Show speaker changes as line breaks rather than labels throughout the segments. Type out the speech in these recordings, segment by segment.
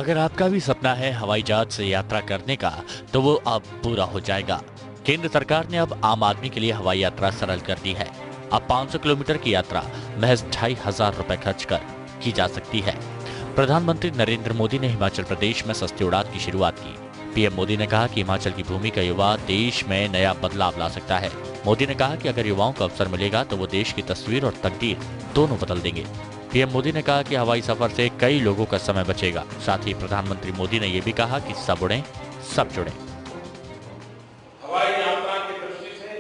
अगर आपका भी सपना है हवाई जहाज से यात्रा करने का, तो वो अब पूरा हो जाएगा। केंद्र सरकार ने अब आम आदमी के लिए हवाई यात्रा सरल कर दी है। अब 500 किलोमीटर की यात्रा महज 2,500 रुपए खर्च कर की जा सकती है। प्रधानमंत्री नरेंद्र मोदी ने हिमाचल प्रदेश में सस्ती उड़ान की शुरुआत की। पीएम मोदी ने कहा कि हिमाचल की भूमि का युवा देश में नया बदलाव ला सकता है। मोदी ने कहा कि अगर युवाओं को अवसर मिलेगा तो वो देश की तस्वीर और तकदीर दोनों बदल देंगे। पीएम मोदी ने कहा कि हवाई सफर से कई लोगों का समय बचेगा। साथ ही प्रधानमंत्री मोदी ने यह भी कहा कि सब उड़ें, सब जुड़ें।
हवाई यात्रा की दृष्टि से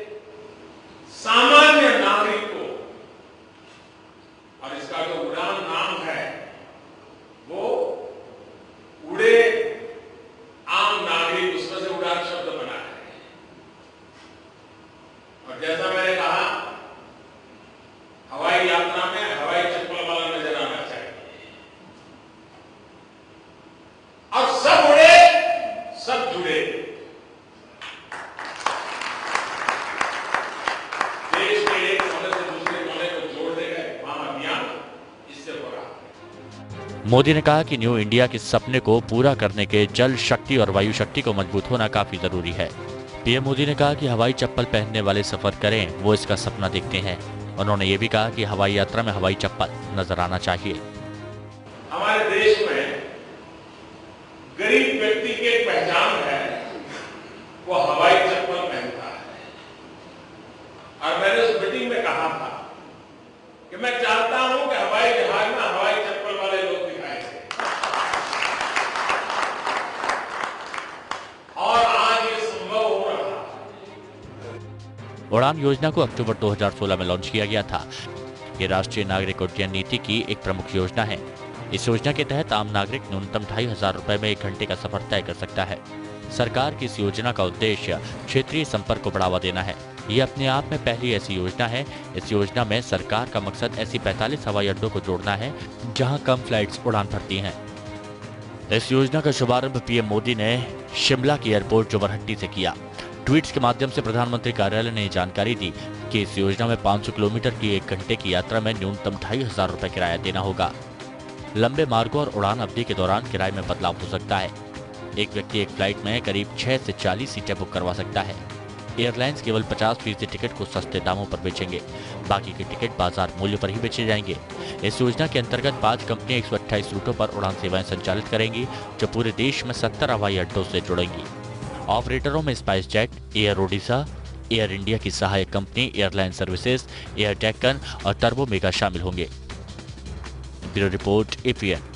सामान्य नागरिक को, और इसका जो उड़ान नाम है वो उड़े आम नागरिक, उसमें से उड़ान शब्द बना है। और जैसा मैंने कहा, हवाई यात्रा में हवाई चप्पल वाला नजर आना चाहिए। और सब उड़े, सब जुड़े। देश के एक कोने से दूसरे कोने को जोड़ने का महाअभियान इससे हो रहा है।
मोदी ने कहा कि न्यू इंडिया के सपने को पूरा करने के जल शक्ति और वायु शक्ति को मजबूत होना काफी जरूरी है। पीएम मोदी ने कहा कि हवाई चप्पल पहनने वाले सफर करें, वो इसका सपना देखते हैं। उन्होंने ये भी कहा कि हवाई यात्रा में हवाई चप्पल नजर आना चाहिए।
हमारे देश में गरीब व्यक्ति की एक पहचान है, वो हवाई चप्पल पहनता है। और मैंने उस मीटिंग में कहा था कि मैं चाहता हूं कि हवाई जहाज में हवाई चप्पल वाले लोग दिखाई दें। और आज ये संभव हो रहा है।
उड़ान योजना को अक्टूबर 2016 में लॉन्च किया गया था। ये राष्ट्रीय नागरिक उड्डयन नीति की एक प्रमुख योजना है। इस योजना के तहत आम नागरिक न्यूनतम 2,500 रुपए में 1 घंटे का सफर तय कर सकता है। सरकार की इस योजना का उद्देश्य क्षेत्रीय संपर्क को बढ़ावा देना है। ये अपने आप में पहली ऐसी योजना है। इस योजना में सरकार का मकसद ऐसी 45 हवाई अड्डों को जोड़ना है जहां कम फ्लाइट्स उड़ान भरती हैं। इस योजना का शुभारंभ पीएम मोदी ने शिमला की एयरपोर्ट जोबरहट्टी से किया। ट्वीट्स के माध्यम से प्रधानमंत्री कार्यालय ने जानकारी दी कि इस योजना में 500 किलोमीटर की 1 घंटे की यात्रा में न्यूनतम 2,500 रुपए किराया देना होगा। लंबे मार्गों और उड़ान अवधि के दौरान किराए में बदलाव हो सकता है। एक व्यक्ति एक फ्लाइट में करीब 6 से 40 सीटें बुक करवा सकता है। एयरलाइंस केवल 50% टिकट को सस्ते दामों पर बेचेंगे, बाकी के टिकट बाजार मूल्य पर ही बेचे जाएंगे। इस योजना के अंतर्गत 5 कंपनियां 128 रूटों पर उड़ान सेवाएं संचालित करेंगी, जो पूरे देश में 70 हवाई अड्डों से जुड़ेंगी। ऑपरेटरों में spice jet, air Odisha, air India की सहायक company airline services, air Deccan और टर्बो मेगा शामिल होंगे। Bureau report, APN।